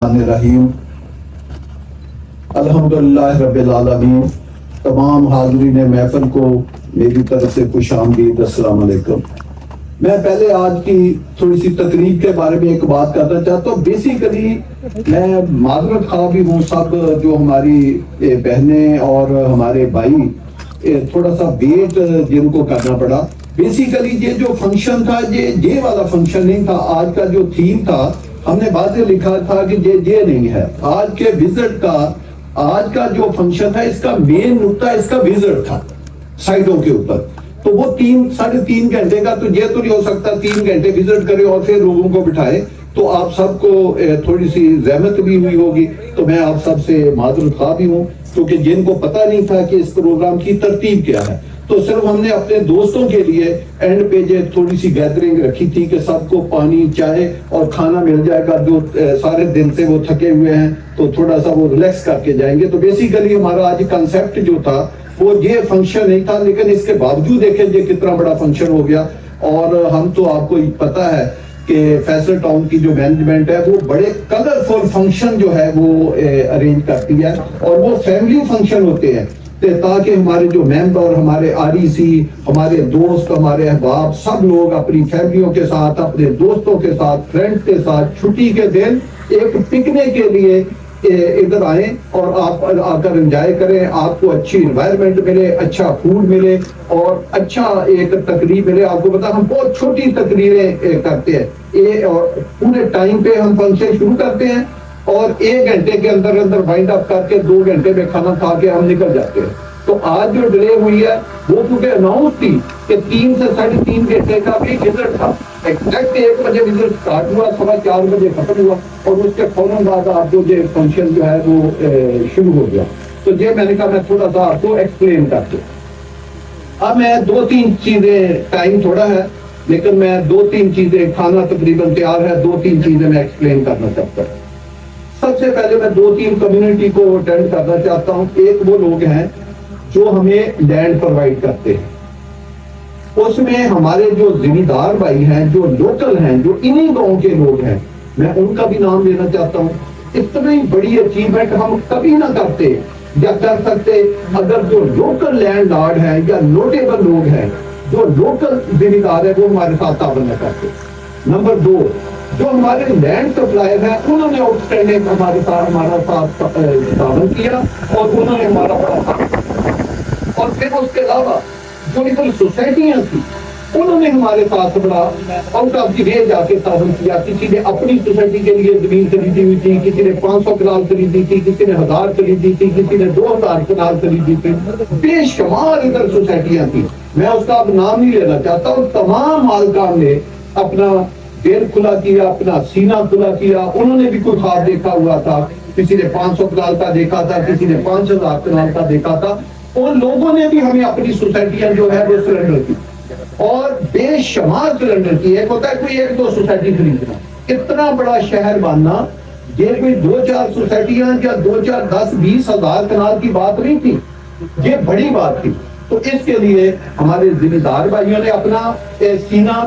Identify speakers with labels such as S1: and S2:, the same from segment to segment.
S1: الرحیم الحمدللہ رب العالمین۔ تمام حاضرین محفل کو میری طرف سے خوش آمدید، السلام علیکم۔ میں پہلے آج کی تھوڑی سی تقریب کے بارے میں ایک بات کرنا چاہتا ہوں۔ بیسیکلی میں معذرت خواہ بھی ہوں، سب جو ہماری بہنیں اور ہمارے بھائی تھوڑا سا ویٹ جن کو کرنا پڑا۔ بیسیکلی یہ جو فنکشن تھا یہ والا فنکشن نہیں تھا۔ آج کا جو تھیم تھا ہم نے واضح لکھا تھا کہ یہ نہیں ہے۔ آج کے وزٹ کا آج کا جو فنکشن تھا اس کا مین نقطہ اس کا وزٹ تھا سائٹوں کے اوپر۔ تو وہ 3.5 گھنٹے کا تو یہ تو نہیں ہو سکتا 3 گھنٹے وزٹ کرے اور پھر لوگوں کو بٹھائے، تو آپ سب کو تھوڑی سی زحمت بھی ہوئی ہوگی، تو میں آپ سب سے معذرت خواہ بھی ہوں، کیونکہ جن کو پتہ نہیں تھا کہ اس پروگرام کی ترتیب کیا ہے، تو صرف ہم نے اپنے دوستوں کے لیے اینڈ پہ تھوڑی سی گیدرنگ رکھی تھی کہ سب کو پانی چائے اور کھانا مل جائے گا، جو سارے دن سے وہ تھکے ہوئے ہیں تو تھوڑا سا وہ ریلیکس کر کے جائیں گے۔ تو بیسیکلی ہمارا آج کنسیپٹ جو تھا وہ یہ فنکشن نہیں تھا، لیکن اس کے باوجود دیکھیں یہ کتنا بڑا فنکشن ہو گیا۔ اور ہم تو آپ کو پتہ ہے کہ فیصل ٹاؤن کی جو مینجمنٹ ہے وہ بڑے کلرفل فنکشن جو ہے وہ ارینج کرتی ہے، اور وہ فیملی فنکشن ہوتے ہیں تاکہ ہمارے جو ممبر، ہمارے REC، ہمارے دوست، ہمارے احباب سب لوگ اپنی فیملیوں کے ساتھ، اپنے دوستوں کے ساتھ، فرینڈ کے ساتھ چھٹی کے دن ایک پکنک کے لیے ادھر آئیں اور آپ آ کر انجوائے کریں، آپ کو اچھی انوائرمنٹ ملے، اچھا فوڈ ملے اور اچھا ایک تقریب ملے۔ آپ کو پتا ہم بہت چھوٹی تقریریں کرتے ہیں، اور پورے ٹائم پہ ہم فنکشن شروع کرتے ہیں اور 1 گھنٹے کے اندر وائنڈ اپ کر کے 2 گھنٹے میں کھانا کھا کے ہم نکل جاتے ہیں۔ تو آج جو ڈیلے ہوئی ہے وہ کیونکہ اناؤنس تھی کہ 3 سے 3.5 گھنٹے کا بھی وزٹ تھا۔ ایگزیکٹ 1 بجے وزٹ اسٹارٹ ہوا، 4:15 بجے ختم ہوا، اور اس کے فوراً بعد آپ کو یہ فنکشن جو ہے وہ شروع ہو گیا۔ تو یہ میں نے کہا میں تھوڑا سا آپ کو ایکسپلین کر دوں۔ اب میں 2-3 چیزیں، ٹائم تھوڑا ہے لیکن میں 2-3 چیزیں، کھانا تقریباً تیار ہے، 2-3 چیزیں میں ایکسپلین کرنا چاہتا ہوں۔ سب سے پہلے میں 2-3 کمیونٹی کو اٹینڈ کرنا چاہتا ہوں۔ ایک وہ لوگ ہیں جو ہمیں لینڈ پرووائڈ کرتے ہیں، اس میں ہمارے جو ذمہ دار بھائی ہیں، جو لوکل ہیں، جو انہی گاؤں کے لوگ ہیں، میں ان کا بھی نام لینا چاہتا ہوں۔ اتنی بڑی اچیومنٹ ہم کبھی نہ کرتے یا کر سکتے اگر جو لوکل لینڈ لارڈ ہیں یا نوٹیبل لوگ ہیں، جو لوکل ذمہ دار ہے، وہ ہمارے ساتھ تعاون نہ کرتے۔ نمبر 2، جو ہمارے لینڈ سپلائر ہیں انہوں نے آؤٹ اسٹینڈنگ ہمارا ساتھ تعاون کیا اور انہوں نے ہمارا بڑا ساتھ۔ اور پھر اس کے علاوہ جو ادھر سوسائٹیاں تھیں انہوں نے ہمارے ساتھ بڑا آؤٹ آف دی وے جا کے تعاون کیا۔ کسی نے اپنی سوسائٹی کے لیے زمین خریدی ہوئی تھی، کسی نے 500 کنال خریدی تھی، کسی نے 1000 خریدی تھی، کسی نے 2000 کنال خریدی تھی، بے شمار ادھر سوسائٹیاں تھیں۔ میں اس کا اب نام نہیں لینا چاہتا ہوں۔ تمام مالکان نے اپنا دل کھلا کیا، اپنا سینہ کھلا کیا۔ انہوں نے بھی کوئی خواب دیکھا ہوا تھا، کسی نے 500 کنال کا دیکھا تھا، کسی نے 5000 کنال کا دیکھا تھا۔ اور لوگوں نے بھی ہمیں اپنی سوسائٹیاں جو ہے وہ سرنڈر کی، اور بے شمار سرنڈر کی۔ ایک ہوتا ہے کوئی 1-2 سوسائٹی خریدنا، اتنا بڑا شہر بننا یہ کوئی 2-4 سوسائٹیاں یا 2-4-10-20 ہزار کنال کی بات نہیں تھی، یہ بڑی بات تھی۔ تو اس کے لیے ہمارے ذمہ دار بھائیوں نے اپنا سینہ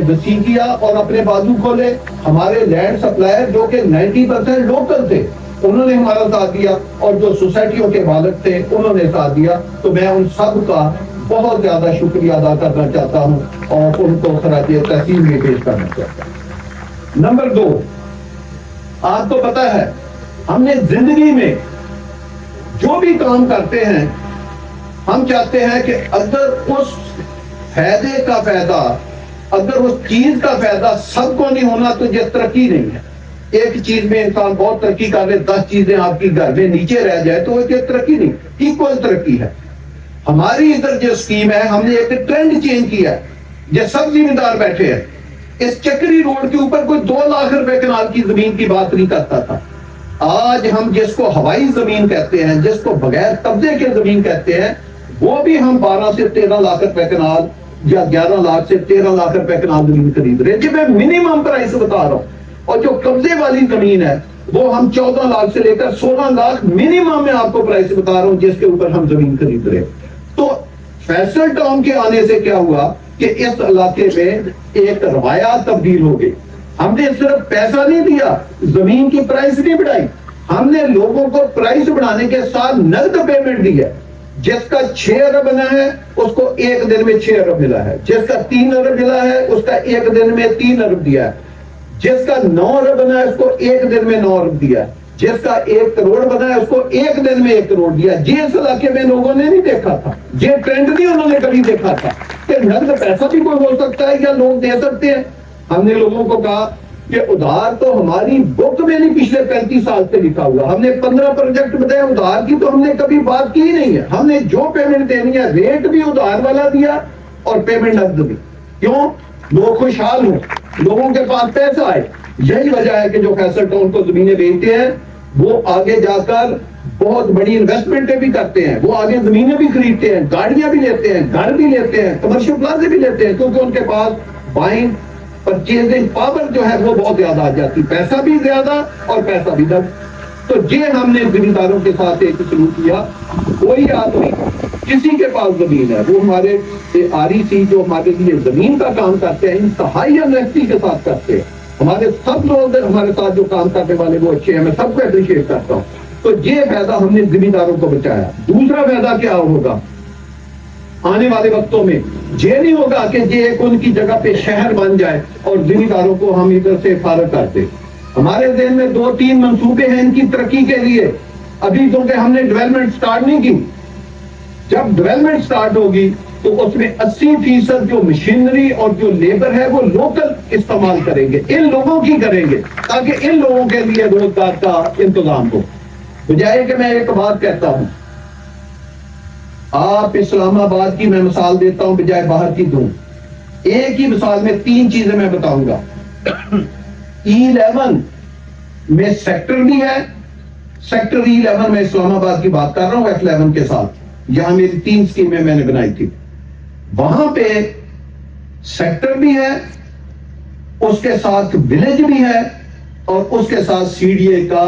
S1: وسیع کیا اور اپنے بازو کھولے۔ ہمارے لینڈ سپلائر جو کہ 90% لوکل تھے انہوں نے ہمارا ساتھ دیا، اور جو سوسائٹیوں کے مالک تھے انہوں نے ساتھ دیا۔ تو میں ان سب کا بہت زیادہ شکریہ ادا کرنا چاہتا ہوں اور ان کو خراج تحسین بھی پیش کرنا چاہتا ہوں۔ نمبر 2، آپ کو پتا ہے ہم نے زندگی میں جو بھی کام کرتے ہیں ہم چاہتے ہیں کہ اگر اس فائدے کا فائدہ، اگر اس چیز کا فائدہ سب کو نہیں ہونا تو یہ ترقی نہیں ہے۔ ایک چیز میں انسان بہت ترقی کر لے، 10 چیزیں آپ کی گھر میں نیچے رہ جائے تو یہ ترقی نہیں، ایکول ترقی ہے۔ ہماری ادھر جو اسکیم ہے ہم نے ایک ٹرینڈ چینج کیا ہے، یہ سب ذمہ دار بیٹھے ہیں۔ اس چکری روڈ کے اوپر کوئی 2 لاکھ روپے کنال کی زمین کی بات نہیں کرتا تھا۔ آج ہم جس کو ہوائی زمین کہتے ہیں، جس کو بغیر قبضے کے زمین کہتے ہیں، وہ بھی ہم 12 سے 13 لاکھ روپے کنال یا 11 لاکھ سے 13 لاکھ روپے کنال زمین خرید رہے ہیں، جی میں منیمم پرائس بتا رہا ہوں۔ اور جو قبضے والی زمین ہے وہ ہم 14 لاکھ سے لے کر 16 لاکھ منیمم میں آپ کو پرائس بتا رہا ہوں جس کے اوپر ہم زمین خرید رہے ہیں۔ تو فیصل ٹاؤن کے آنے سے کیا ہوا کہ اس علاقے میں ایک روایات تبدیل ہو گئی۔ ہم نے صرف پیسہ نہیں دیا، زمین کی پرائس نہیں بڑھائی، ہم نے لوگوں کو پرائس بڑھانے کے ساتھ نقد پیمنٹ دی ہے۔ جس کا 6 ارب بنا ہے اس کو ایک دن میں 6 ارب ملا ہے، جس کا 3 ارب ملا ہے اس کا ایک دن میں 3 ارب دیا ہے، جس کا 9 ارب بنا ہے اس کو ایک دن میں 9 ارب دیا ہے، جس کا 1 کروڑ بنا ہے اس کو ایک دن میں 1 کروڑ دیا۔ اس علاقے میں لوگوں نے نہیں دیکھا تھا، یہ ٹرینڈ نہیں انہوں نے کبھی دیکھا تھا کہ نقد پیسہ بھی کوئی ہو سکتا ہے یا لوگ دے سکتے ہیں۔ ہم نے لوگوں کو کہا کہ ادھار تو ہماری بک میں نہیں پچھلے 35 سال سے لکھا ہوا، ہم نے 15 پروجیکٹ بتائے، ادھار کی تو ہم نے کبھی بات کی نہیں ہے۔ ہم نے جو پیمنٹ دینی ہے ریٹ بھی ادھار والا دیا اور پیمنٹ نقد بھی۔ کیوں؟ لوگ خوشحال ہوں، لوگوں کے پاس پیسہ آئے۔ یہی وجہ ہے کہ جو فیصل ٹاؤن کو زمینیں بیچتے ہیں وہ آگے جا کر بہت بڑی انویسٹمنٹیں بھی کرتے ہیں، وہ آگے زمینیں بھی خریدتے ہیں، گاڑیاں بھی لیتے ہیں، گھر بھی لیتے ہیں، کمرشل پلازے بھی لیتے ہیں، کیونکہ ان کے پاس بائنگ پرچیزنگ پاور جو ہے وہ بہت زیادہ آ جاتی، پیسہ بھی زیادہ اور پیسہ بھی نقد۔ تو یہ ہم نے زمینداروں کے ساتھ ایک سلوک کیا۔ کوئی آدمی کسی کے پاس زمین ہے، وہ ہمارے REC جو ہمارے لیے زمین کا کام کرتے ہیں انتہائی انیسٹی کے ساتھ کرتے ہیں، ہمارے سب لوگ ہمارے ساتھ جو کام کرنے والے وہ اچھے ہیں، میں سب کو اپریشیٹ کرتا ہوں۔ تو یہ فائدہ ہم نے زمینداروں کو بچایا۔ دوسرا فائدہ کیا ہوگا آنے والے وقتوں میں؟ یہ نہیں ہوگا کہ یہ ایک ان کی جگہ پہ شہر بن جائے اور زمینداروں کو ہم ادھر سے فارغ کر دیں۔ ہمارے ذہن میں 2-3 منصوبے ہیں ان کی ترقی کے لیے، ابھی کیونکہ ہم نے ڈیولپمنٹ سٹارٹ نہیں کی۔ جب ڈیولپمنٹ سٹارٹ ہوگی تو اس میں 80% جو مشینری اور جو لیبر ہے وہ لوکل استعمال کریں گے، ان لوگوں کی کریں گے، تاکہ ان لوگوں کے لیے روزگار کا انتظام ہو۔ بجائے کہ میں ایک بات کہتا ہوں، آپ اسلام آباد کی میں مثال دیتا ہوں بجائے باہر کی دوں، ایک ہی مثال میں 3 چیزیں میں بتاؤں گا۔ E11 میں سیکٹر بھی ہے، سیکٹر E11 میں اسلام آباد کی بات کر رہا ہوں F11 کے ساتھ، یہاں میری 3 سکیمیں میں نے بنائی تھی، وہاں پہ سیکٹر بھی ہے، اس کے ساتھ ولیج بھی ہے اور اس کے ساتھ CDA کا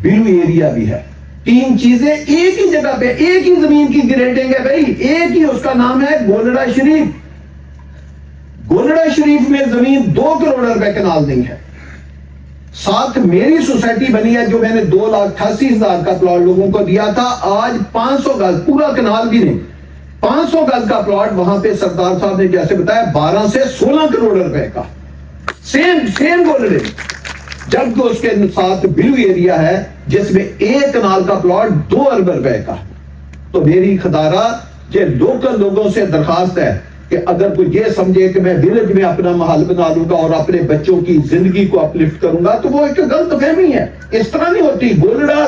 S1: بلو ایریا بھی ہے۔ 3 چیزیں ایک ہی جگہ پہ، ایک ہی زمین کی گریڈنگ ہے بھائی، ایک ہی، اس کا نام ہے گولڑا شریف۔ گولڑا شریف میں زمین 2 کروڑ روپے کنال نہیں ہے، ساتھ میری سوسائٹی بنی ہے جو میں نے 2,88,000 کا پلاٹ لوگوں کو دیا تھا، آج 500 گز، پورا کنال بھی نہیں، 500 گز کا پلاٹ وہاں پہ سردار صاحب نے جیسے بتایا 12 سے 16 کروڑ روپے کا، سیم گولڑے، جبکہ اس کے ساتھ بلو ایریا ہے جس میں 1 کنال کا پلاٹ 2 ارب روپے کا۔ تو میری خدارہ یہ لوکل لوگوں سے درخواست ہے کہ اگر کوئی یہ سمجھے کہ میں ویلج میں اپنا محل بنا لوں گا اور اپنے بچوں کی زندگی کو اپلفٹ کروں گا تو وہ ایک غلط فہمی ہے، اس طرح نہیں ہوتی۔ گولڑا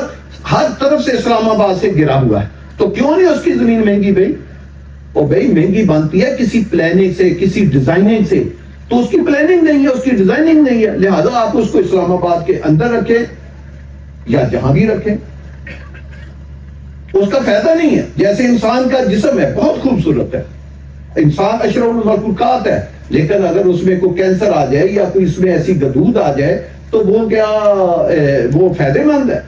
S1: ہر طرف سے اسلام آباد سے گرا ہوا ہے، تو کیوں نہیں اس کی زمین مہنگی بھائی؟ وہ بھائی مہنگی بنتی ہے کسی پلاننگ سے، کسی ڈیزائننگ سے، تو اس کی پلاننگ نہیں ہے، اس کی ڈیزائننگ نہیں ہے، لہذا آپ اس کو اسلام آباد کے اندر رکھیں یا جہاں بھی رکھیں، اس کا فائدہ نہیں ہے۔ جیسے انسان کا جسم ہے بہت خوبصورت ہے، انسان اشرف المخلوقات ہے، لیکن اگر اس میں کوئی کینسر آ جائے یا کوئی اس میں ایسی گدود آ جائے تو وہ کیا وہ فائدے مند ہے؟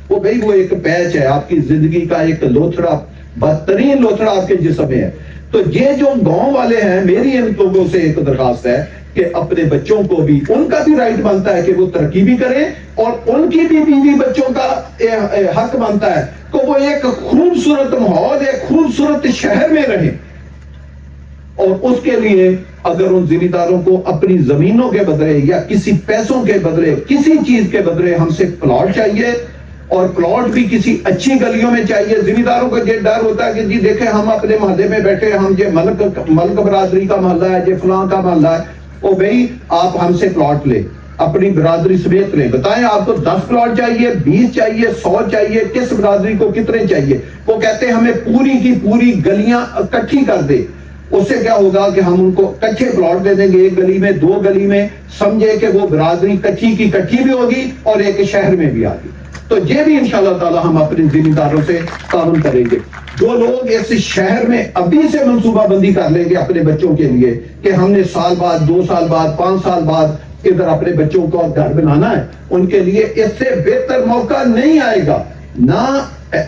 S1: وہ بھائی وہ ایک پیچ ہے، آپ کی زندگی کا ایک لوتھڑا، بدترین لوتھڑا آپ کے جسم میں ہے۔ تو یہ جو گاؤں والے ہیں، میری ان لوگوں سے ایک درخواست ہے کہ اپنے بچوں کو بھی، ان کا بھی رائٹ بنتا ہے کہ وہ ترقی بھی کریں اور ان کی بھی بیوی بچوں کا حق بنتا ہے کہ وہ ایک خوبصورت ماحول، ایک خوبصورت شہر میں رہیں۔ اور اس کے لیے اگر ان زمینداروں کو اپنی زمینوں کے بدلے یا کسی پیسوں کے بدلے، کسی چیز کے بدلے ہم سے پلاٹ چاہیے، اور پلاٹ بھی کسی اچھی گلیوں میں چاہیے۔ زمینداروں کو یہ ڈر ہوتا ہے کہ جی دیکھیں ہم اپنے محلے میں بیٹھے، ہم یہ ملک برادری کا محلہ ہے، یہ فلاں کا محلہ ہے، او بھائی آپ ہم سے پلاٹ لیں، اپنی برادری سمیت لیں، بتائیں آپ کو 10 پلاٹ چاہیے، 20 چاہیے، 100 چاہیے، کس برادری کو کتنے چاہیے؟ وہ کہتے ہیں ہمیں پوری کی پوری گلیاں اکٹھی کر دے۔ اس سے کیا ہوگا کہ ہم ان کو کچھے پلاٹ دے دیں گے، 1 گلی میں، 2 گلی میں، سمجھے کہ وہ برادری کچھی کی کچھی بھی ہوگی اور ایک شہر میں بھی آگی۔ تو یہ بھی انشاءاللہ تعالی ہم اپنے زمینداروں سے تعاون کریں گے۔ جو لوگ اس شہر میں ابھی سے منصوبہ بندی کر لیں گے اپنے بچوں کے لیے کہ ہم نے سال بعد، 2 سال بعد، 5 سال بعد ادھر اپنے بچوں کو گھر بنانا ہے، ان کے لیے اس سے بہتر موقع نہیں آئے گا، نہ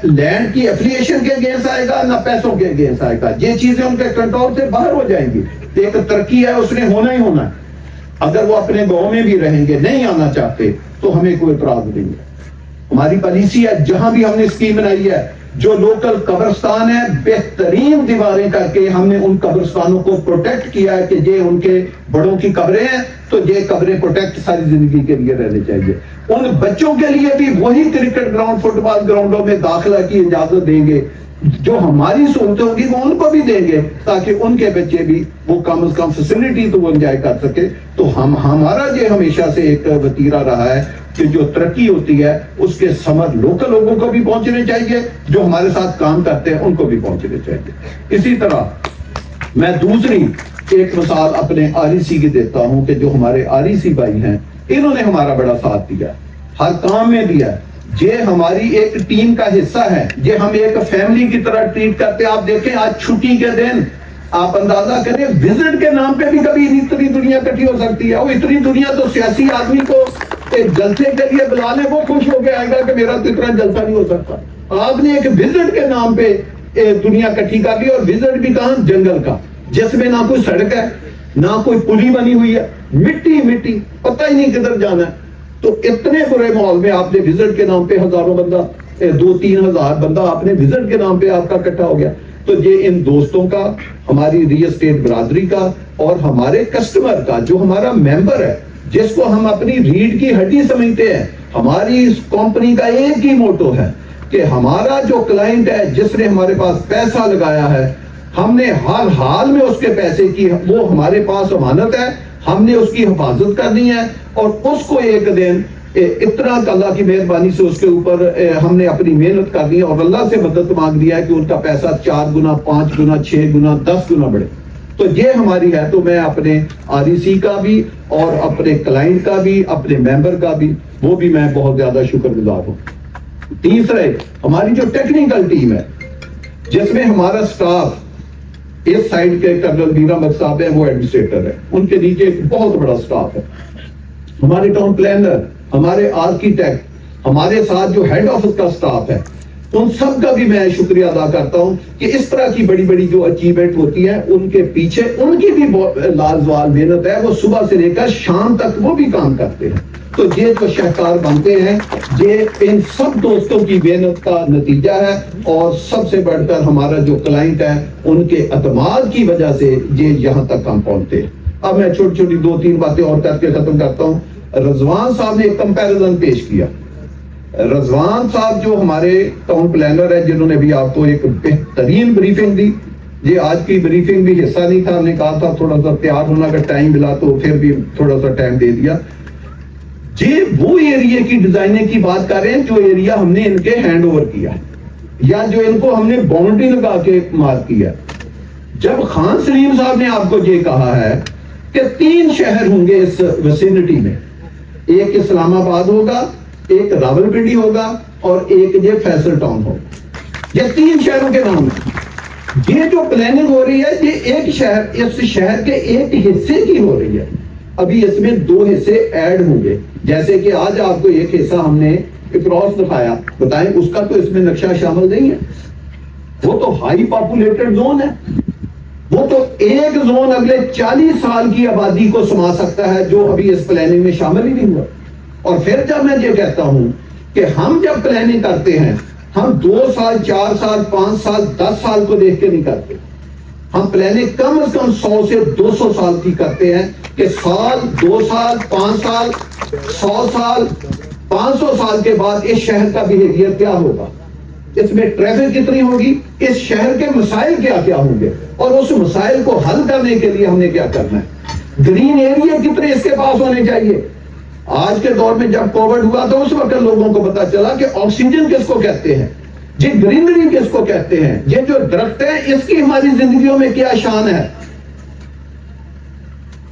S1: لینڈ کی ایفلیشن کے اگینسٹ آئے گا، نہ پیسوں کے اگینسٹ آئے گا۔ یہ چیزیں ان کے کنٹرول سے باہر ہو جائیں گی۔ ایک ترقی ہے، اس نے ہونا ہی ہونا ہے۔ اگر وہ اپنے گاؤں میں بھی رہیں گے, نہیں آنا چاہتے, تو ہمیں کوئی اعتراض نہیں ہے. ہماری پالیسی ہے, جہاں بھی ہم نے اسکیم بنائی ہے, جو لوکل قبرستان ہے بہترین دیواریں کر کے ہم نے ان قبرستانوں کو پروٹیکٹ کیا ہے کہ یہ ان کے بڑوں کی قبریں ہیں, تو یہ قبریں پروٹیکٹ ساری زندگی کے لیے رہنے چاہیے. ان بچوں کے لیے بھی وہی کرکٹ گراؤنڈ, فٹ بال گراؤنڈوں میں داخلہ کی اجازت دیں گے, جو ہماری سہولتیں ہوگی وہ ان کو بھی دیں گے, تاکہ ان کے بچے بھی وہ کم از کم فیسلٹی تو وہ انجوائے کر سکے. تو ہمارا یہ ہمیشہ سے ایک وتیرہ رہا ہے کہ جو ترقی ہوتی ہے اس کے ثمر لوکل لوگوں کو بھی پہنچنے چاہیے, جو ہمارے ساتھ کام کرتے ہیں ان کو بھی پہنچنے چاہیے. اسی طرح میں دوسری ایک مثال اپنے REC کی دیتا ہوں کہ جو ہمارے REC بھائی ہیں, انہوں نے ہمارا بڑا ساتھ دیا, ہر کام میں دیا. یہ ہماری ایک ٹیم کا حصہ ہے, یہ ہم ایک فیملی کی طرح ٹریٹ کرتے ہیں. آپ دیکھیں آج چھٹی کے دن آپ اندازہ کریں, وزٹ کے نام پہ بھی کبھی اتنی دنیا اکٹھی ہو سکتی ہے. وہ اتنی دنیا تو سیاسی آدمی کو ایک جلسے کے لیے بلا لے, وہ خوش ہو کے آئے گا کہ میرا تو اتنا جلسہ نہیں ہو سکتا. آپ نے ایک وزٹ کے نام پہ دنیا اکٹھی کر لی, اور وزٹ بھی کہاں, جنگل کا, جس میں نہ کوئی سڑک ہے نہ کوئی پلی بنی ہوئی ہے, مٹی مٹی, پتہ ہی نہیں کدھر جانا ہے. تو اتنے برے ماحول میں آپ نے وزٹ کے نام پہ ہزاروں بندہ, 2-3 ہزار بندہ آپ نے وزٹ کے نام پہ آپ کا اکٹھا ہو گیا. تو یہ ان دوستوں کا, ہماری ریل اسٹیٹ برادری کا, اور ہمارے کسٹمر کا, جو ہمارا ممبر ہے جس کو ہم اپنی ریڑھ کی ہڈی سمجھتے ہیں. ہماری اس کمپنی کا ایک ہی موٹو ہے کہ ہمارا جو کلائنٹ ہے جس نے ہمارے پاس پیسہ لگایا ہے, ہم نے ہر حال میں اس کے پیسے کی, وہ ہمارے پاس امانت ہے, ہم نے اس کی حفاظت کرنی ہے. اور اس کو ایک دن اتنا اللہ کی مہربانی سے اس کے اوپر ہم نے اپنی محنت کرنی ہے, اور اللہ سے مدد مانگ دیا ہے کہ ان کا پیسہ 4 گنا 5 گنا 6 گنا 10 گنا بڑھے. تو یہ ہماری ہے. تو میں اپنے REC کا بھی اور اپنے کلائنٹ کا بھی, اپنے ممبر کا بھی, وہ بھی میں بہت زیادہ شکر گزار ہوں. تیسرے, ہماری جو ٹیکنیکل ٹیم ہے جس میں ہمارا سٹاف, اس سائڈ کے کرنل میر احمد صاحب ہیں, وہ ایڈمنسٹریٹر ہے, ان کے نیچے ایک بہت بڑا سٹاف ہے. ہمارے ٹاؤن پلانر, ہمارے آرکیٹیکٹ, ہمارے ساتھ جو ہیڈ آفس کا سٹاف ہے, ان سب کا بھی میں شکریہ ادا کرتا ہوں کہ اس طرح کی بڑی بڑی جو اچیومنٹ ہوتی ہے ان کے پیچھے ان کی بھی لازوال محنت ہے. وہ صبح سے لے کر شام تک وہ بھی کام کرتے ہیں. تو یہ جو شہکار بنتے ہیں یہ ان سب دوستوں کی محنت کا نتیجہ ہے, اور سب سے بڑھ کر ہمارا جو کلائنٹ ہے ان کے اعتماد کی وجہ سے یہ یہاں تک ہم پہنچتے ہیں. اب میں چھوٹی چھوٹی 2-3 باتیں اور کر کے ختم کرتا ہوں. رضوان صاحب نے ایک کمپیریزن پیش کیا. رضوان صاحب جو ہمارے ٹاؤن پلانر ہے, جنہوں نے بھی آپ کو ایک بہترین بریفنگ دی. یہ آج کی بریفنگ بھی حصہ نہیں تھا, ہم نے کہا تھا تھوڑا سا تیار ہونا کا ٹائم ملا تو پھر بھی تھوڑا سا ٹائم دے دیا. یہ وہ ایریا کی ڈیزائننگ کی بات کر رہے ہیں جو ایریا ہم نے ان کے ہینڈ اوور کیا ہے, یا جو ان کو ہم نے باؤنڈری لگا کے مارک کیا. جب خان سلیم صاحب نے آپ کو یہ کہا ہے کہ 3 شہر ہوں گے اس ویسینٹی میں, ایک اسلام آباد ہوگا, ایک راولپنڈی ہوگا, اور ایک یہ فیصل ٹاؤن ہوگا, یہ 3 شہروں کے نام ہیں. یہ جو پلاننگ ہو رہی ہے یہ ایک شہر, اس شہر کے ایک حصے کی ہو رہی ہے. ابھی اس میں 2 حصے ایڈ ہوں گے, جیسے کہ آج آپ کو ایک حصہ ہم نے کراس دکھایا, بتائیں اس کا تو اس میں نقشہ شامل نہیں ہے. وہ تو ہائی پاپولیٹڈ زون ہے, وہ تو ایک زون اگلے 40 سال کی آبادی کو سما سکتا ہے, جو ابھی اس پلاننگ میں شامل ہی نہیں ہوا. اور پھر جب میں یہ کہتا ہوں کہ ہم جب پلاننگ کرتے ہیں ہم 2 سال 4 سال 5 سال 10 سال کو دیکھ کے نہیں کرتے, ہم پلاننگ کم از کم 100 سے 200 سال کی کرتے ہیں کہ سال 2 سال 5 سال 100 سال 500 سال کے بعد اس شہر کا بیہیویئر کیا ہوگا, اس میں ٹریفک کتنی ہوگی, اس شہر کے مسائل کیا کیا ہوں گے, اور اس مسائل کو حل کرنے کے لیے ہم نے کیا کرنا ہے. گرین ایریا کتنے اس کے پاس ہونے چاہیے. آج کے دور میں جب کووڈ ہوا تو اس وقت لوگوں کو پتا چلا کہ آکسیجن کس کو کہتے ہیں, یہ گرینری کس کو کہتے ہیں, یہ جو درخت ہے اس کی ہماری زندگیوں میں کیا شان ہے.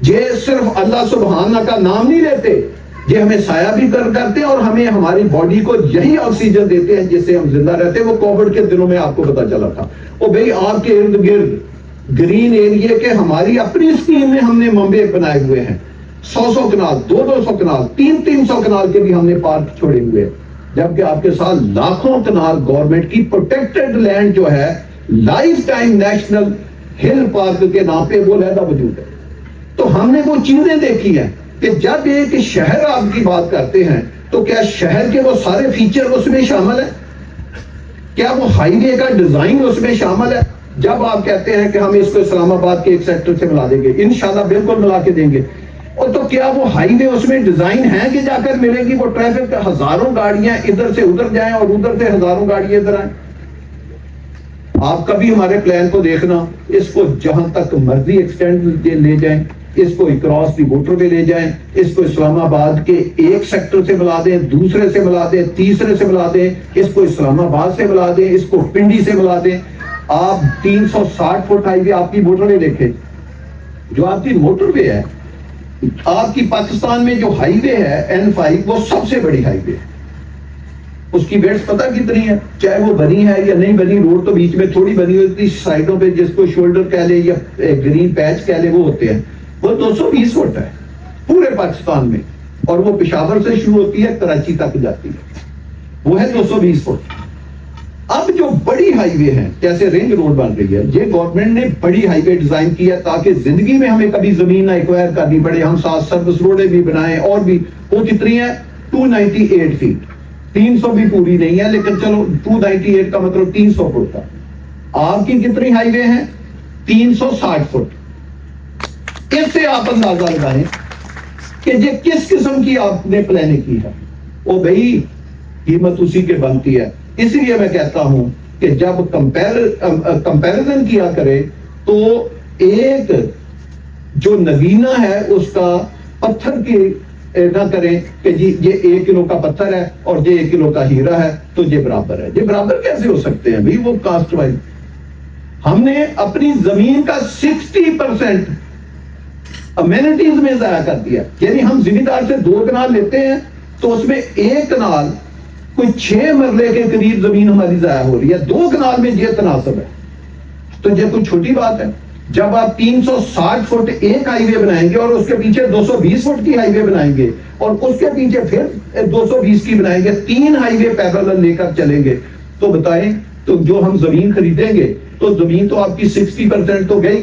S1: یہ صرف اللہ سبحانہ کا نام نہیں لیتے, یہ ہمیں سایہ بھی کرتے ہیں اور ہمیں ہماری باڈی کو یہی آکسیجن دیتے ہیں جس سے ہم زندہ رہتے ہیں. وہ کووڈ کے دنوں میں آپ کو پتا چلا تھا. وہ بھئی آپ کے ارد گرد گرین ایریا کے ہماری اپنی اسکیم میں ہم نے منبع بنائے ہوئے ہیں. 100 کنال 200 کنال 300 کنال کے بھی ہم نے پارک چھوڑے ہوئے ہیں, جبکہ آپ کے ساتھ لاکھوں کنال گورنمنٹ کی پروٹیکٹڈ لینڈ جو ہے لائف ٹائم نیشنل ہل پارک کے نام پہ وہ علیحدہ وجود ہے. تو ہم نے وہ چیزیں دیکھی ہیں کہ جب ایک شہر آپ کی بات کرتے ہیں تو کیا شہر کے وہ سارے فیچر اس میں شامل ہیں؟ کیا وہ ہائی وے کا ڈیزائن اس میں شامل ہے؟ جب آپ کہتے ہیں کہ ہم اس کو اسلام آباد کے ایک سیکٹر سے ملا دیں گے، انشاءاللہ بالکل ملا کے دیں گے، اور تو کیا وہ ہائی وے اس میں ڈیزائن ہے کہ جا کر ملے گی وہ ٹریفک ہزاروں گاڑیاں ادھر سے ادھر جائیں اور ادھر سے ہزاروں گاڑیاں ادھر آئیں؟ آپ کبھی ہمارے پلان کو دیکھنا، اس کو جہاں تک مرضی ایکسٹینڈ لے جائیں، اس کو اکراس دی موٹر پہ لے جائیں، اس کو اسلام آباد کے ایک سیکٹر سے ملا دیں، دوسرے سے ملا دیں، تیسرے سے ملا دیں، اس کو اسلام آباد سے ملا دیں، اس کو پنڈی سے ملا دیں۔ آپ 360 فٹ ہائی وے آپ کی موٹر وے دیکھیں، جو آپ کی موٹر وے ہے، آپ کی پاکستان میں جو ہائی وے ہے N5 وہ سب سے بڑی ہائی وے ہے۔ اس کی ویٹس پتہ کتنی ہے؟ چاہے وہ بنی ہے یا نہیں بنی، روڈ تو بیچ میں تھوڑی بنی ہوتی، سائڈوں پہ جس کو شولڈر کہہ لے یا گرین پیچ کہہ لے وہ ہوتے ہیں، وہ 220 فٹ ہے پورے پاکستان میں، اور وہ پشاور سے شروع ہوتی ہے کراچی تک جاتی ہے، وہ ہے 220 فٹ۔ اب جو بڑی ہائی وے ہیں جیسے رنگ روڈ بن رہی ہے، یہ گورنمنٹ نے بڑی ہائی وے ڈیزائن کی ہے تاکہ زندگی میں ہمیں کبھی زمین نہ ایکوائر کرنی پڑے، ہم ساتھ سروس روڈیں بھی بنائیں، اور بھی وہ کتنی ہے 298 فیٹ، 300 بھی پوری نہیں ہے لیکن چلو 298 کا مطلب 300 فٹ کا۔ آپ کی کتنی ہائی وے ہیں؟ 360 فٹ۔ اس سے آپ اندازہ لگائیں کہ یہ کس قسم کی آپ نے پلاننگ کی ہے، وہ بھئی قیمت اسی کے بنتی ہے۔ اس لیے میں کہتا ہوں کہ جب کمپیریزن کیا کرے تو ایک جو نگینہ ہے اس کا پتھر کی نہ کریں کہ جی یہ 1 کلو کا پتھر ہے اور یہ 1 کلو کا ہیرا ہے تو یہ برابر ہے۔ یہ برابر کیسے ہو سکتے ہیں بھائی؟ وہ کاسٹ وائز ہم نے اپنی زمین کا 60% امینٹیز میں ضائع کر دیا، یعنی ہم زمیندار سے 2 کنال لیتے ہیں تو اس میں 1 کنال کوئی 6 مرلے کے قریب زمین ہماری ضائع ہو رہی ہے، 2 کنال میں یہ تناسب ہے، تو یہ کوئی چھوٹی بات ہے؟ جب آپ 360 فٹ ایک ہائی وے بنائیں گے اور اس کے پیچھے 220 فٹ کی ہائی وے بنائیں گے اور اس کے پیچھے پھر 220 کی بنائیں گے، 3 ہائی وے پیرالل لے کر چلیں گے، تو بتائیں تو جو ہم زمین خریدیں گے تو زمین تو آپ کی 60% تو گئی،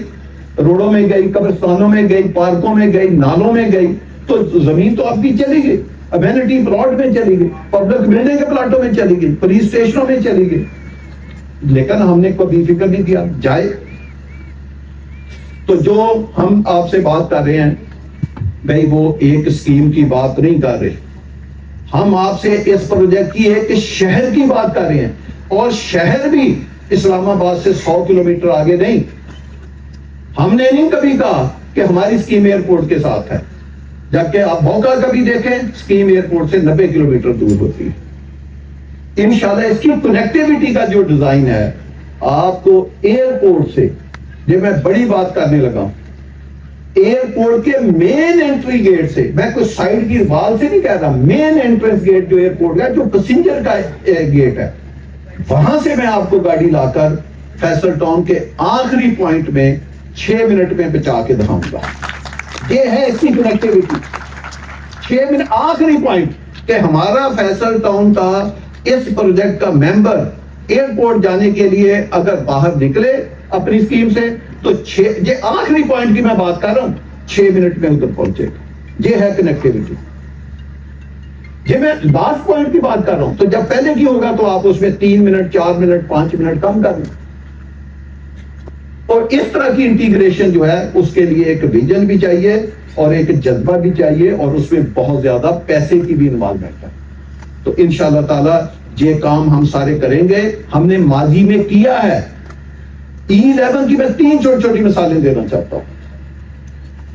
S1: روڈوں میں گئی، قبرستانوں میں گئی، پارکوں میں گئی، نالوں میں گئی، تو زمین تو آپ کی چلی گئی، امینٹی پلاٹ میں چلی گئی، پبلک بلڈنگ کے پلاٹوں میں چلی گئی، پولیس اسٹیشنوں میں چلی گئی، لیکن ہم نے کبھی فکر نہیں کیا جائے۔ تو جو ہم آپ سے بات کر رہے ہیں بھائی وہ ایک اسکیم کی بات نہیں کر رہے، ہم آپ سے اس پروجیکٹ کی ایک شہر کی بات کر رہے ہیں، اور شہر بھی اسلام آباد سے 100 کلومیٹر آگے نہیں۔ ہم نے نہیں کبھی کہا کہ ہماری اسکیم ایئرپورٹ کے ساتھ ہے، جبکہ آپ موقع کبھی دیکھیں اسکیم ایئرپورٹ سے 90 کلومیٹر دور ہوتی ہے۔ انشاءاللہ اس کی کنیکٹیوٹی کا جو ڈیزائن ہے آپ کو ایئرپورٹ سے، یہ میں بڑی بات کرنے لگا ہوں، ایئرپورٹ کے مین انٹری گیٹ سے، میں کوئی سائڈ کی وال سے نہیں کہہ رہا، مین انٹرنس گیٹ جو ایئرپورٹ کا جو پیسنجر کا گیٹ ہے، وہاں سے میں آپ کو گاڑی لا کر فیصل ٹاؤن کے آخری پوائنٹ میں 6 منٹ میں بچا کے دکھاؤں گا۔ یہ ہے اس کی کنیکٹیوٹی، 6 منٹ آخری پوائنٹ کہ ہمارا فیصل ٹاؤن کا اس پروجیکٹ کا ممبر ایئرپورٹ جانے کے لیے اگر باہر نکلے اپنی اسکیم سے تو یہ آخری پوائنٹ کی میں بات کر رہا ہوں، 6 منٹ میں ادھر پہنچے گا۔ یہ ہے کنیکٹیوٹی۔ یہ میں لاسٹ پوائنٹ کی بات کر رہا ہوں، تو جب پہلے کی ہوگا تو آپ اس میں 3 منٹ 4 منٹ 5 منٹ کم کر لیں۔ اور اس طرح کی انٹیگریشن جو ہے اس کے لیے ایک ویژن بھی چاہیے اور ایک جذبہ بھی چاہیے، اور اس میں بہت زیادہ پیسے کی بھی انوالومنٹ ہے۔ تو انشاءاللہ تعالی یہ کام ہم سارے کریں گے، ہم نے ماضی میں کیا ہے۔ E11 کی میں 3 چھوٹی چھوٹی مثالیں دینا چاہتا ہوں۔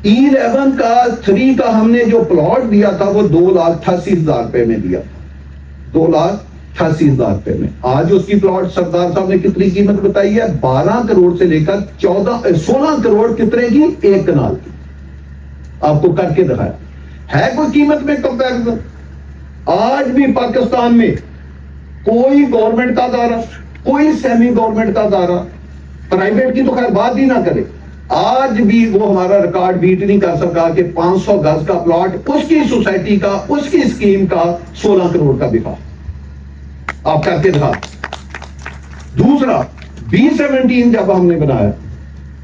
S1: E11 کا 3 کا ہم نے جو پلاٹ دیا تھا وہ 2,88,000 روپے میں دیا، 2,88,000 روپے میں۔ آج اس کی پلاٹ سردار صاحب نے کتنی قیمت بتائی ہے؟ 12 کروڑ سے لے کر 16 کروڑ کتنے کی؟ 1 کنال کی۔ آپ کو کر کے دکھایا ہے کوئی قیمت میں کمپیریزن؟ آج بھی پاکستان میں کوئی گورنمنٹ کا ادارہ، کوئی سیمی گورنمنٹ کا ادارہ، پرائیویٹ کی تو خیر بات ہی نہ کرے، آج بھی وہ ہمارا ریکارڈ بیٹ نہیں کر سکا کہ 500 گز کا پلاٹ اس کی سوسائٹی کا، اس کی اسکیم کا 16 کروڑ کا بکا۔ آپ کر کے دکھا۔ دوسرا B17 جب ہم نے بنایا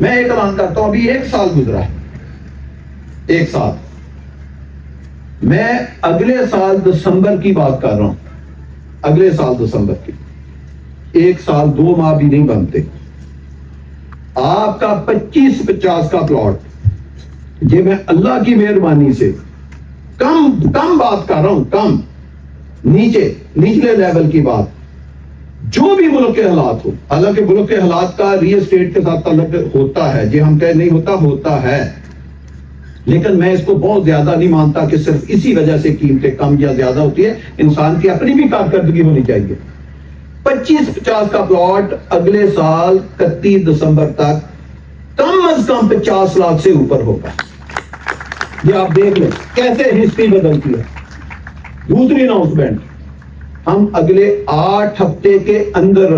S1: میں ایک اعلان کرتا ہوں، ابھی 1 سال گزرا ہے، 1 سال، میں اگلے سال دسمبر کی بات کر رہا ہوں، اگلے سال دسمبر کی، 1 سال 2 ماہ بھی نہیں بنتے، آپ کا 25-50 کا پلاٹ، یہ میں اللہ کی مہربانی سے کم بات کر رہا ہوں، کم نچلے لیول کی بات، جو بھی ملک کے حالات ہو، حالانکہ ملک کے حالات کا ریل اسٹیٹ کے ساتھ تعلق ہوتا ہے، جی ہم کہہ نہیں ہوتا ہے، لیکن میں اس کو بہت زیادہ نہیں مانتا کہ صرف اسی وجہ سے قیمتیں کم یا زیادہ ہوتی ہے، انسان کی اپنی بھی کارکردگی ہونی چاہیے۔ 25-50 کا پلاٹ اگلے سال 31 دسمبر تک کم از کم 50 لاکھ سے اوپر ہوگا، یہ آپ دیکھ لیں کیسے ہسٹری بدلتی ہے۔ دوسری اناؤنسمنٹ، ہم اگلے 8 ہفتے کے اندر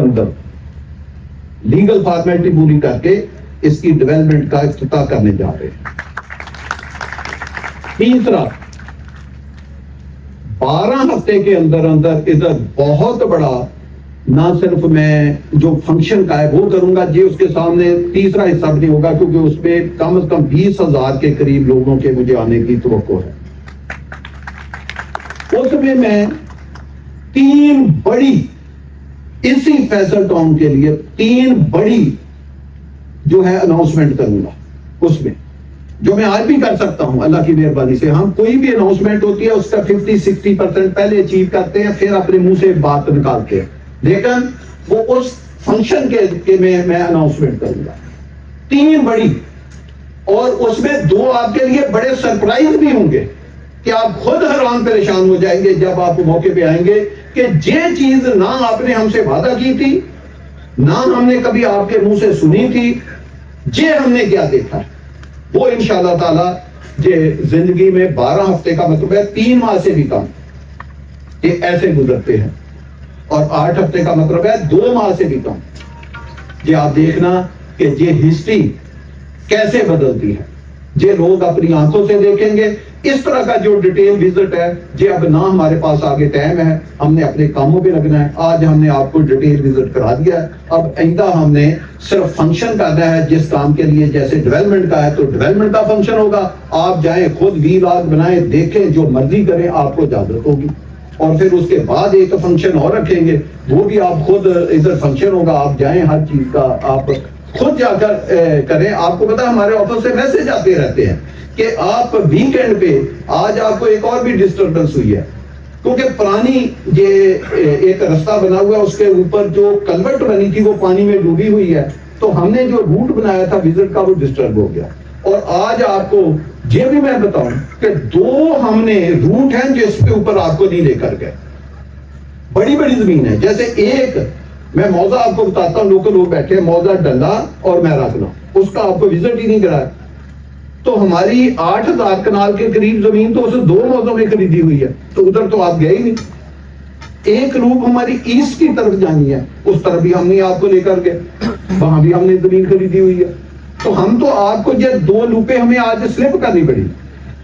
S1: لیگل فارمیلٹی پوری کر کے اس کی ڈیولپمنٹ کا افتتاح کرنے جا رہے ہیں۔ تیسرا، 12 ہفتے کے اندر ادھر بہت بڑا، نہ صرف میں جو فنکشن کا ہے وہ کروں گا، جی اس کے سامنے تیسرا حصہ بھی نہیں ہوگا، کیونکہ اس میں کم از کم 20,000 کے قریب لوگوں کے مجھے آنے کی توقع ہے۔ اس میں 3 بڑی، اسی فیصل ٹاؤن کے لیے 3 بڑی جو ہے اناؤنسمنٹ کروں گا، اس میں جو میں آج بھی کر سکتا ہوں اللہ کی مہربانی سے۔ ہم کوئی بھی اناؤنسمنٹ ہوتی ہے اس کا 50-60% پہلے اچیو کرتے ہیں، پھر اپنے منہ سے بات نکالتے ہیں، لیکن وہ اس فنکشن کے میں اناؤنسمنٹ کروں گا 3 بڑی، اور اس میں 2 آپ کے لیے بڑے سرپرائز بھی ہوں گے کہ آپ خود حیران پریشان ہو جائیں گے جب آپ موقع پہ آئیں گے کہ یہ چیز نہ آپ نے ہم سے وعدہ کی تھی، نہ ہم نے کبھی آپ کے منہ سے سنی تھی، یہ ہم نے کیا دیکھا ہے وہ انشاءاللہ تعالی یہ زندگی میں 12 ہفتے کا مطلب ہے 3 ماہ سے بھی کم، یہ ایسے گزرتے ہیں، اور 8 ہفتے کا مطلب ہے 2 ماہ سے بھی کم۔ یہ آپ دیکھنا کہ یہ ہسٹری کیسے بدلتی ہے، یہ لوگ اپنی آنکھوں سے دیکھیں گے۔ اس طرح کا جو ڈیٹیل وزٹ ہے، یہ اب نہ ہمارے پاس آگے ٹائم ہے، ہم نے اپنے کاموں پہ لگنا ہے۔ آج ہم نے آپ کو ڈیٹیل وزٹ کرا دیا ہے، اب آئندہ ہم نے صرف فنکشن کرنا ہے جس کام کے لیے، جیسے ڈیولپمنٹ کا ہے تو ڈیولپمنٹ کا فنکشن ہوگا، آپ جائیں خود ویلاگ بنائیں، دیکھیں، جو مرضی کریں، آپ کو اجازت ہوگی۔ اور پھر اس کے بعد ایک فنکشن اور رکھیں گے، وہ بھی آپ خود ادھر فنکشن ہوگا، آپ جائیں، ہر چیز کا آپ خود جا کر کریں۔ آپ کو پتا ہے ہمارے آفس سے میسج آتے رہتے ہیں کہ آپ ویکینڈ پہ، آج آپ کو ایک اور بھی ڈسٹربنس ہوئی ہے، کیونکہ پرانی یہ ایک رستہ بنا ہوا ہے، اس کے اوپر جو کلورٹ بنی تھی وہ پانی میں ڈوبی ہوئی ہے، تو ہم نے جو روٹ بنایا تھا وزٹ کا وہ ڈسٹرب ہو گیا۔ اور آج آپ کو یہ بھی میں بتاؤں کہ 2 ہم نے روٹ ہیں جس کے اوپر آپ کو نہیں لے کر گئے، بڑی بڑی زمین ہے۔ جیسے ایک میں موضع آپ کو بتاتا ہوں، لوکل لوگ بیٹھے ہیں، موضع ڈنڈا اور میرا کنا، اس کا آپ کو وزٹ ہی نہیں کرایا۔ تو ہماری 8,000 کنال کے قریب زمین تو اسے 2 موضوع میں خریدی ہوئی ہے، تو ادھر تو آپ گئے ہی نہیں۔ ایک لوپ ہماری ایسٹ کی طرف جانی ہے، اس طرف بھی ہم نہیں آپ کو لے کر گئے، وہاں بھی ہم نے زمین خریدی ہوئی ہے۔ تو ہم تو آپ کو یہ 2 لوپیں ہمیں آج سلپ کرنی پڑی۔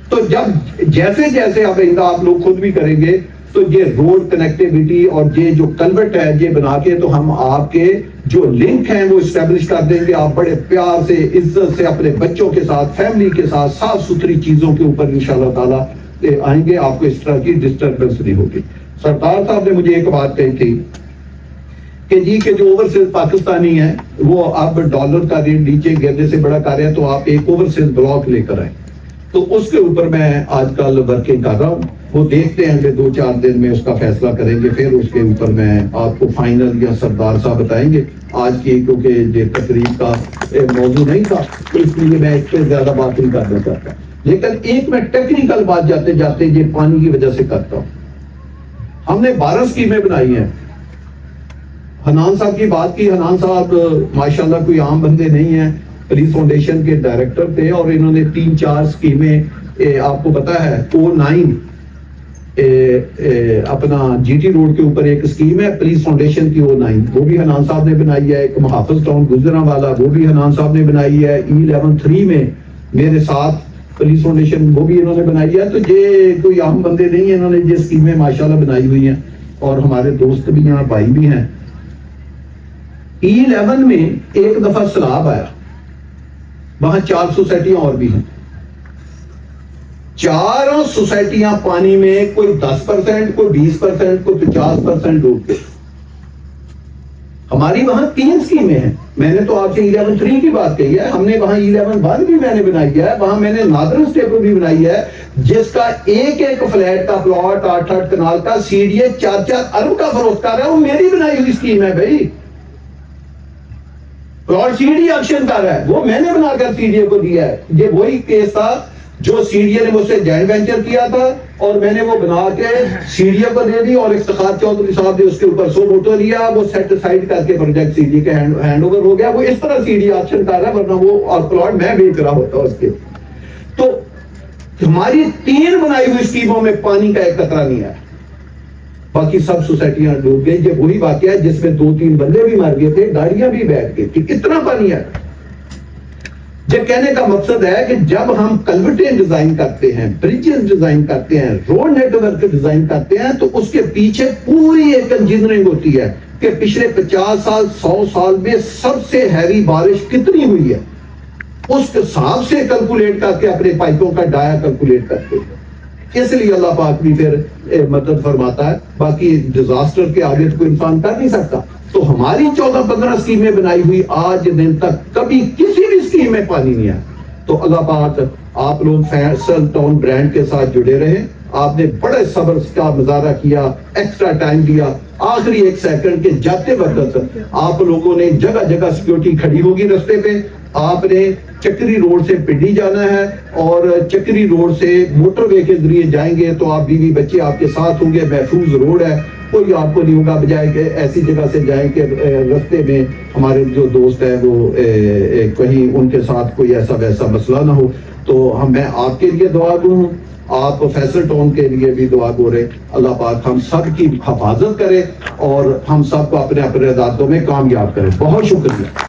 S1: تو جب جیسے اب آپ لوگ خود بھی کریں گے تو یہ روڈ کنیکٹیویٹی اور یہ جو کلورٹ ہے یہ بنا کے تو ہم آپ کے جو لنک ہیں وہ اسٹیبلش کر دیں گے۔ آپ بڑے پیار سے، عزت سے اپنے بچوں کے ساتھ، فیملی کے ساتھ صاف ستھری چیزوں کے اوپر انشاءاللہ تعالی آئیں گے، آپ کو اس طرح کی ڈسٹربنس نہیں ہوگی۔ سردار صاحب نے مجھے ایک بات کہی تھی کہ جی کہ جو اوورسیز پاکستانی ہیں وہ اب ڈالر کا ریٹ نیچے گرنے سے بڑا کر رہے ہیں، تو آپ ایک اوورسیز بلاک لے کر آئیں۔ تو اس کے اوپر میں آج کل ورکنگ کر رہا ہوں، وہ دیکھتے ہیں کہ 2-4 دن میں اس کا فیصلہ کریں گے، پھر اس کے اوپر میں آپ کو فائنل یا سردار صاحب بتائیں گے۔ آج کی کیونکہ یہ تقریب کا موضوع نہیں تھا، اس لیے میں اس پہ زیادہ بات نہیں کرنا چاہتا، لیکن ایک میں ٹیکنیکل بات جاتے جاتے یہ پانی کی وجہ سے کرتا ہوں۔ ہم نے 12 اسکیمیں بنائی ہیں۔ حنان صاحب کی بات کی، حنان صاحب ماشاءاللہ کوئی عام بندے نہیں ہیں، پولیس فاؤنڈیشن کے ڈائریکٹر تھے، اور انہوں نے 3-4 اسکیمیں، آپ کو پتا ہے O9 اپنا جی ٹی روڈ کے اوپر ایک اسکیم ہے پولیس فاؤنڈیشن کی O9، وہ بھی حنان صاحب نے بنائی ہے۔ ایک محافظ ٹاؤن گجرانوالہ، وہ بھی حنان صاحب نے بنائی ہے۔ E11-3 میں میرے ساتھ پولیس فاؤنڈیشن، وہ بھی انہوں نے بنائی ہے۔ تو یہ کوئی عام بندے نہیں ہیں، انہوں نے یہ اسکیمیں ماشاءاللہ بنائی ہوئی ہیں، اور ہمارے دوست بھی ہیں، بھائی بھی ہیں۔ E11 میں ایک دفعہ سیلاب آیا، وہاں 4 سوسائٹیاں اور بھی ہیں. چاروں سوسائٹیاں پانی میں کوئی 10%, کوئی 20%, کوئی 50% ڈوبتے. ہماری وہاں 3 اسکیمیں ہیں. میں نے تو آپ سے 11-3 کی بات کہی ہے. ہم نے وہاں 11-1 بھی میں نے بنائی ہے. وہاں میں نے نادرن اسٹیپ بھی بنائی ہے, جس کا ایک فلیٹ کا پلاٹ 8 کنال کا CDA 4 ارب کا فروخت کر رہا ہے. وہ میری بنائی ہوئی اسکیم ہے بھائی. پلاٹ CDA ایکشن کر رہا ہے, وہ میں نے بنا کر CDA کو دیا ہے. یہ وہی کیس تھا جو CDA نے مجھ سے جوائنٹ وینچر کیا تھا, اور میں نے وہ بنا کے CDA کو دے دی, اور افتخار چودھری صاحب نے اس کے اوپر 100 ووٹو لیا. وہ سیٹ سائڈ کر کے پروجیکٹ CDA کے ہینڈ اوور ہو گیا. وہ اس طرح CDA ایکشن کر رہا ہے, ورنہ وہ اور پلاٹ میں بیچ رہا ہوتا اس کے. تو ہماری 3 بنائی ہوئی اسکیموں میں پانی کا ایک قطرہ نہیں آیا. باقی سب سوسائٹیاں ڈوب گئی. یہ وہی واقعہ ہے جس میں 2-3 بندے بھی مر گئے تھے, گاڑیاں بھی بیٹھ گئی تھی. اتنا پانی آیا. یہ کہنے کا مقصد ہے کہ جب ہم کلوٹیں ڈیزائن کرتے ہیں, برجز ڈیزائن کرتے ہیں, روڈ نیٹ ورک ڈیزائن کرتے ہیں, تو اس کے پیچھے پوری ایک انجینئرنگ ہوتی ہے کہ پچھلے 50 سال 100 سال میں سب سے ہیوی بارش کتنی ہوئی ہے, اس حساب سے کیلکولیٹ کر کے اپنے پائپوں کا ڈایا کیلکولیٹ کرتے ہیں. اس لیے اللہ پاک بھی پھر مدد فرماتا ہے. باقی ڈیزاسٹر کے آگے تو کوئی انسان کر نہیں سکتا. تو ہماری 14-15 اسکیمیں بنائی ہوئی آج دن تک کبھی کسی بھی اسکیم میں پانی نہیں آیا. تو اللہ پاک آپ لوگ فیصل ٹاؤن برانڈ کے ساتھ جڑے رہے. آپ نے بڑے صبر کا مظاہرہ کیا, ایکسٹرا ٹائم دیا. آخری 1 سیکنڈ کے جاتے وقت آپ لوگوں نے جگہ جگہ سیکیورٹی کھڑی ہوگی رستے پہ. آپ نے چکری روڈ سے پنڈی جانا ہے, اور چکری روڈ سے موٹر وے کے ذریعے جائیں گے تو آپ بیوی بچے آپ کے ساتھ ہوں گے. محفوظ روڈ ہے, کوئی آپ کو نہیں ہوگا, بجائے کہ ایسی جگہ سے جائیں کہ رستے میں ہمارے جو دوست ہیں وہ کہیں ان کے ساتھ کوئی ایسا ویسا مسئلہ نہ ہو. تو میں آپ کے لیے دعا گو ہوں, آپ فیصل ٹاؤن کے لیے بھی دعا گو رہے. اللہ پاک ہم سب کی حفاظت کرے اور ہم سب کو اپنے اپنے ارادوں میں کامیاب کرے. بہت شکریہ.